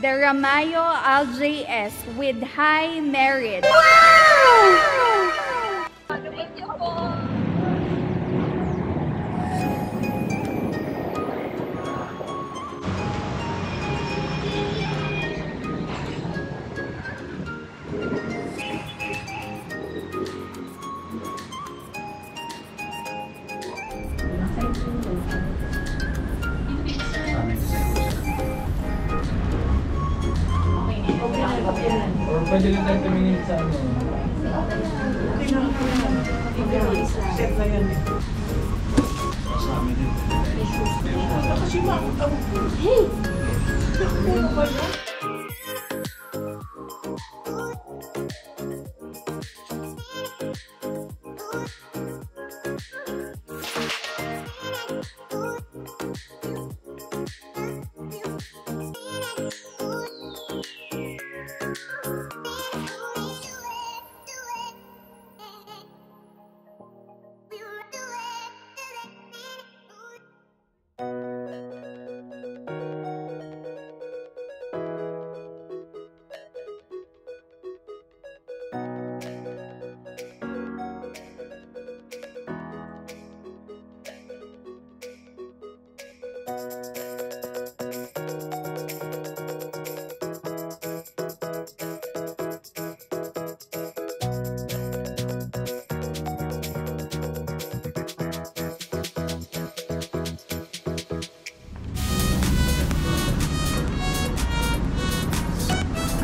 the Ramayo LJS with high merit. Or pwede lang tayo tumingin sa ano. Set na yan eh. Sa amin yun. Kasi hey! Ano ba yun?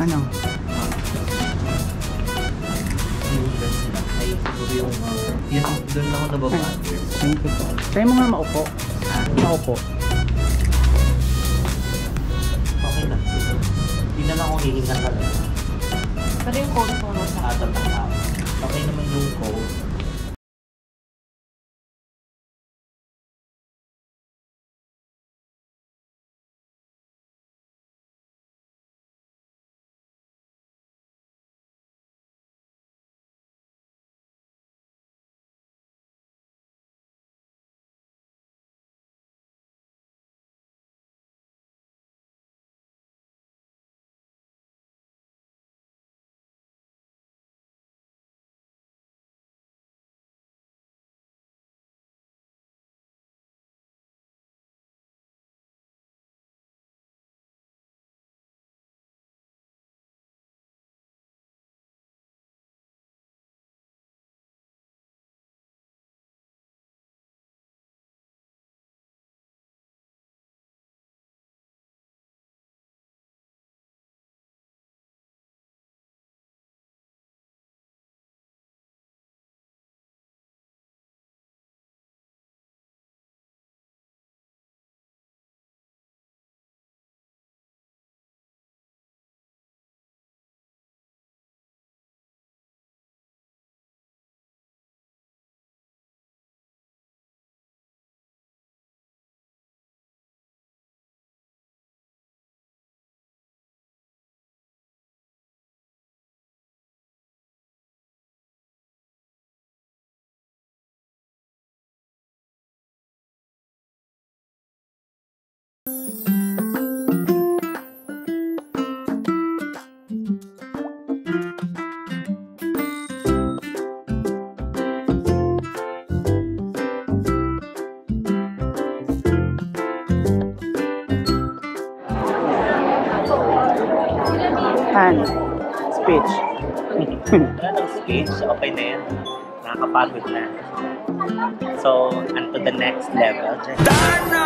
Ano? Yan, doon lang ako nababa. Thank you po. Try mo nga maupo. Maupo. Okay lang. Hindi na lang akong hihingan talaga. Pero yung cold po mo sa Atal ng tao. Okay naman yung cold. Speech. Wala ng speech, okay na yan. Nakakapagod na. So, on to the next level. Darna!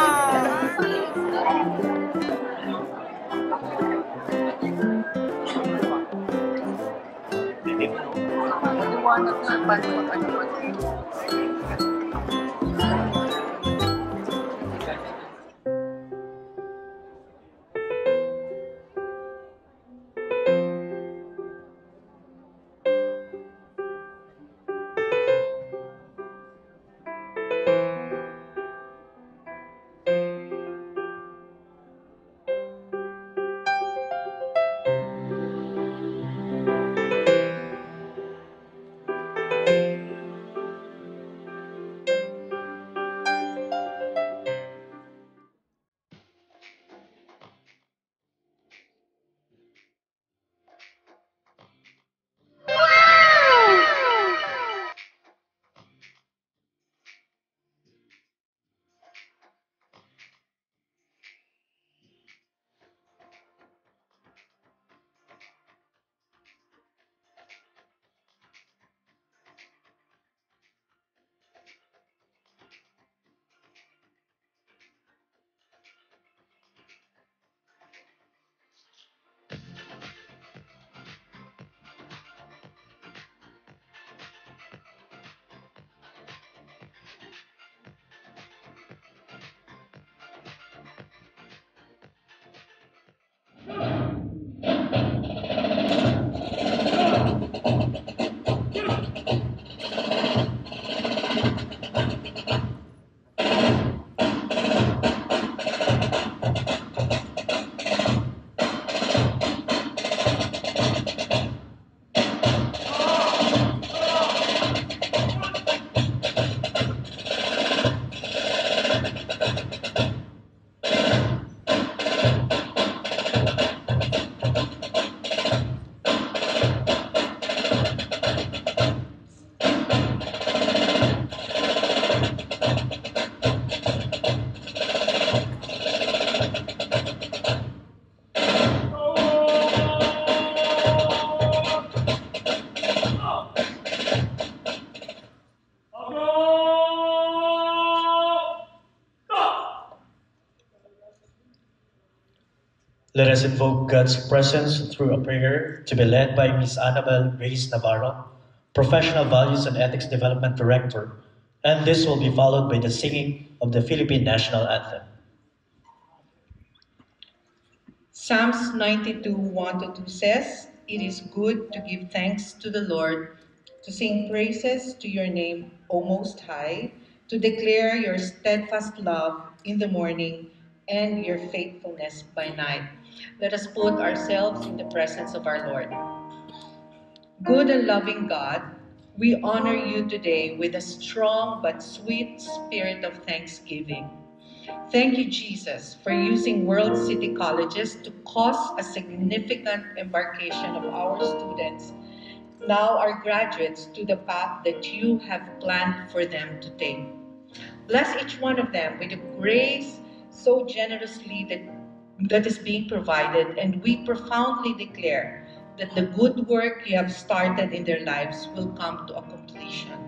Let us invoke God's presence through a prayer to be led by Ms. Annabel Grace Navarro, Professional Values and Ethics Development Director, and this will be followed by the singing of the Philippine National Anthem. Psalms 92:1-2 says, "It is good to give thanks to the Lord, to sing praises to your name, O Most High, to declare your steadfast love in the morning and your faithfulness by night." Let us put ourselves in the presence of our Lord. Good and loving God, we honor you today with a strong but sweet spirit of thanksgiving. Thank you, Jesus, for using World City Colleges to cause a significant embarkation of our students, now our graduates, to the path that you have planned for them to take. Bless each one of them with the grace so generously that is being provided, and we profoundly declare that the good work you have started in their lives will come to a completion.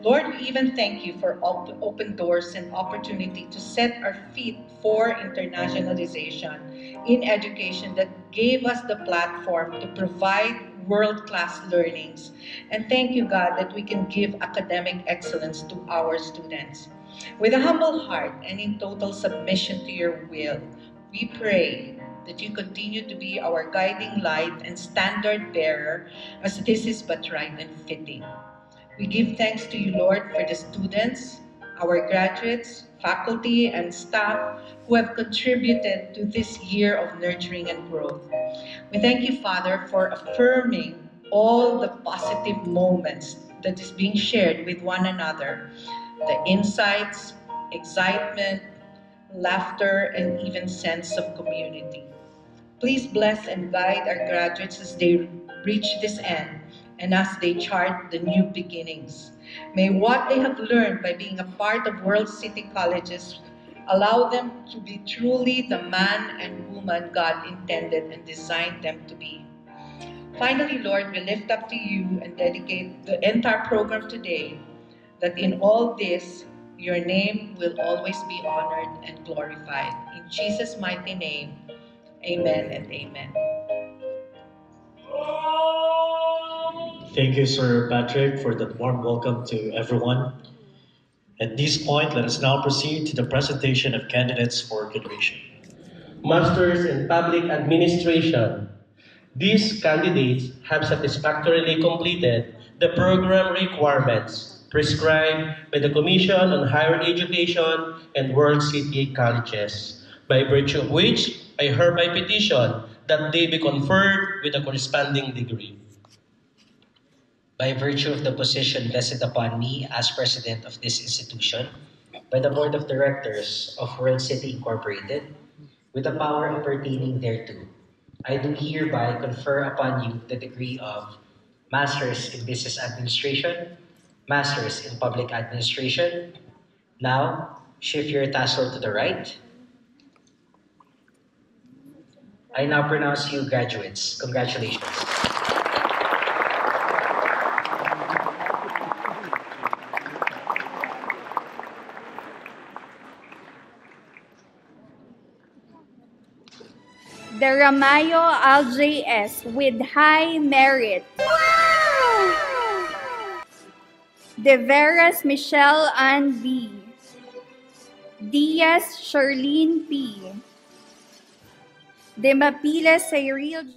Lord, we even thank you for open doors and opportunity to set our feet for internationalization in education that gave us the platform to provide world-class learnings. And thank you, God, that we can give academic excellence to our students. With a humble heart and in total submission to your will, we pray that you continue to be our guiding light and standard bearer, as this is but right and fitting. We give thanks to you, Lord, for the students, our graduates, faculty, and staff who have contributed to this year of nurturing and growth. We thank you, Father, for affirming all the positive moments that is being shared with one another, the insights, excitement, laughter, and even sense of community. Please bless and guide our graduates as they reach this end and as they chart the new beginnings. May what they have learned by being a part of World City Colleges allow them to be truly the man and woman God intended and designed them to be. Finally, Lord, we lift up to you and dedicate the entire program today, that in all this, your name will always be honored and glorified. In Jesus' mighty name, amen and amen. Thank you, Sir Patrick, for that warm welcome to everyone. At this point, let us now proceed to the presentation of candidates for graduation. Masters in Public Administration. These candidates have satisfactorily completed the program requirements prescribed by the Commission on Higher Education and World City Colleges, by virtue of which I hereby petition that they be conferred with a corresponding degree. By virtue of the position vested upon me as president of this institution, by the Board of Directors of World City Incorporated, with the power appertaining thereto, I do hereby confer upon you the degree of Masters in Business Administration, Masters in Public Administration. Now, shift your tassel to the right. I now pronounce you graduates. Congratulations. The Ramayo LJS with high merit. Wow! De Veras Michelle Ann B. Diaz Charlene P. De Mapila Cyril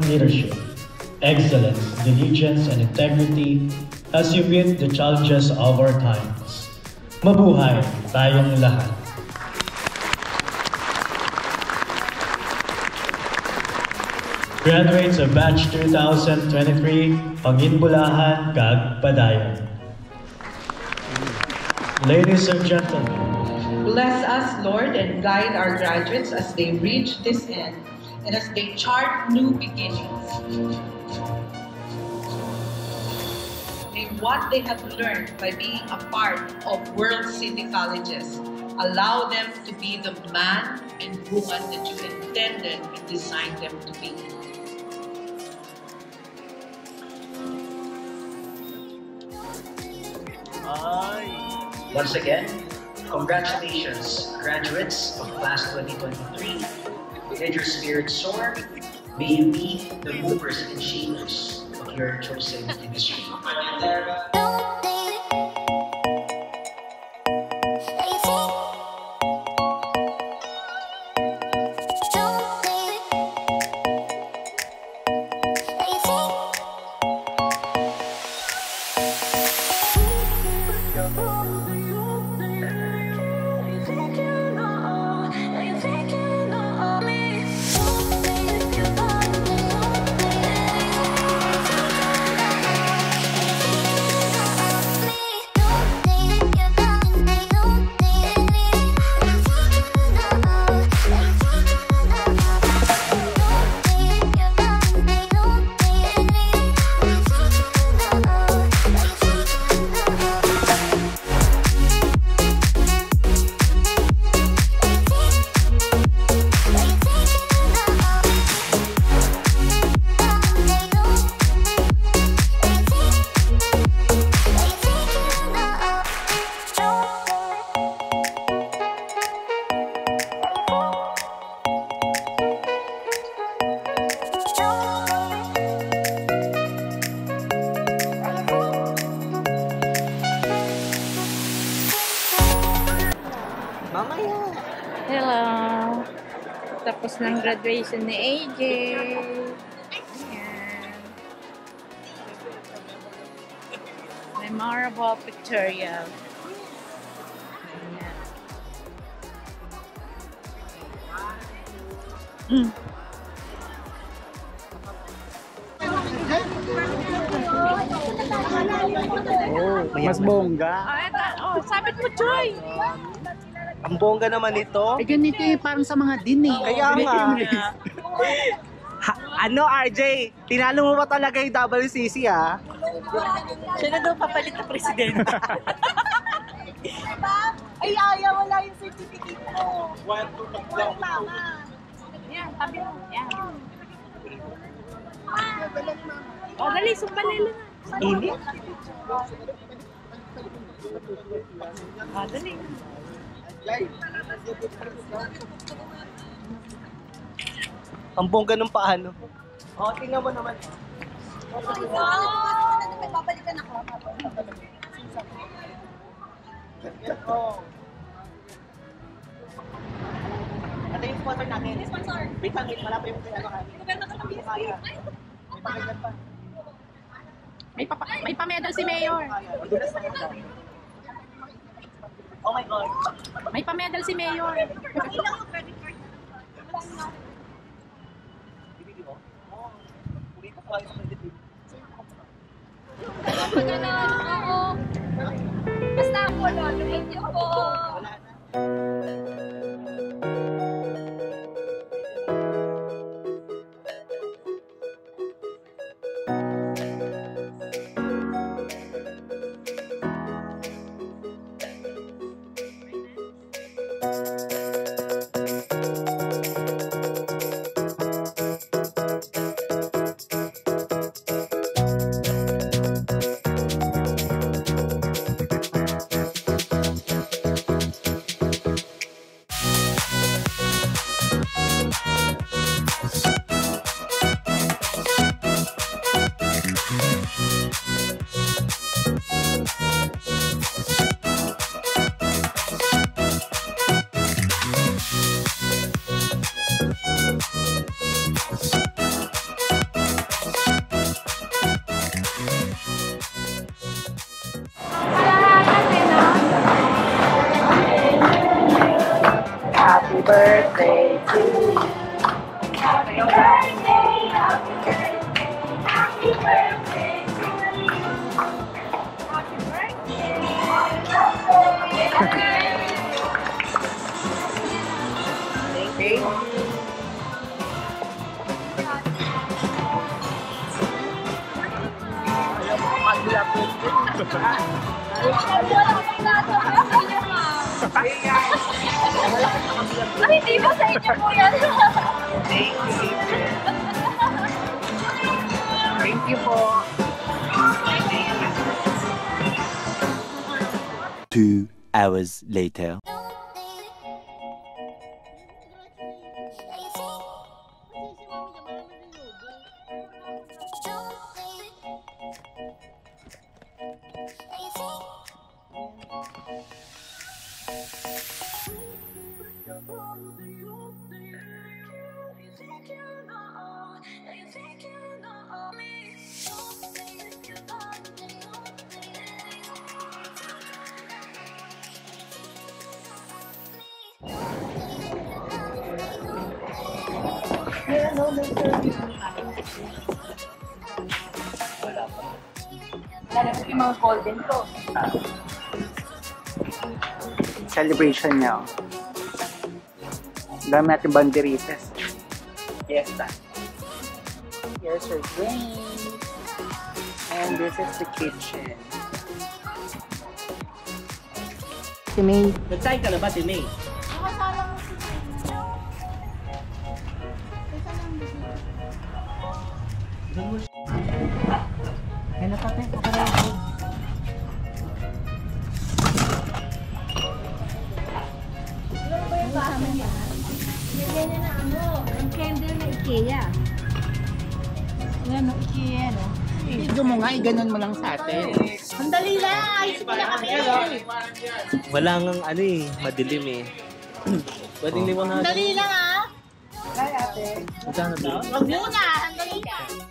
leadership, excellence, diligence, and integrity as you meet the challenges of our times. Mabuhay tayong lahat. Graduates of Batch 2023, Panginbulahan, Kag Padayon. Ladies and gentlemen, Bless us, Lord, and guide our graduates as they reach this end and as they chart new beginnings. May what they have learned by being a part of World City Colleges allow them to be the man and woman that you intended and designed them to be. Once again, congratulations, graduates of Class 2023. Let your spirits soar. May you be the movers and shakers of your chosen industry. Hello. Tapos ng graduation ni AJ. Ayan. Memorable pictorial. Ayan. Mas bongga. Sabit mo, Joy! Ang bongga naman ito. Eh, ganito yung parang sa mga din eh. Kaya nga. Ano, RJ? Tinalo mo ba talaga yung WCC, ha? Siya na daw papalit na presidente. Ay, ayaw, wala yung certificate mo. Walang mama. Yan, tabi mo. Yan. O, dali, sumbalila na. Ini? O, dali. Ang bongga ng paano. O, tingnan mo naman. Babalikan ako. Ito yung sponsor natin. Sponsor. Wait lang, wala pa yung ano ka. Ganda ka ng BSP. May pa-medal si Mayor. Oh my God. May pa-medal si Mayor. Ilang yung credit card? Basta ako, Lolo. Thank you po. Ay, hindi ba sa inyo po yan? Thank you po. 2 hours later. Lalabas yung mga golden to. Celebration niya. Oh. Dami natin banderitas. Fiesta. Here's your drink. And this is the kitchen. Si May. Nagsahin ka na ba, Timay? Ay, napatay ko ka rin. Lagyan na ano, ang candle na IKEA. Yan, IKEA, no? Video mo nga, ganun mo lang sa atin. Sandali lang, ayos ko na kami. Wala ngang ano eh, madilim eh. Pwedeng liwanag. Sandali lang ah. Hi, ate. Magkano ba? Huwag muna, sandali lang.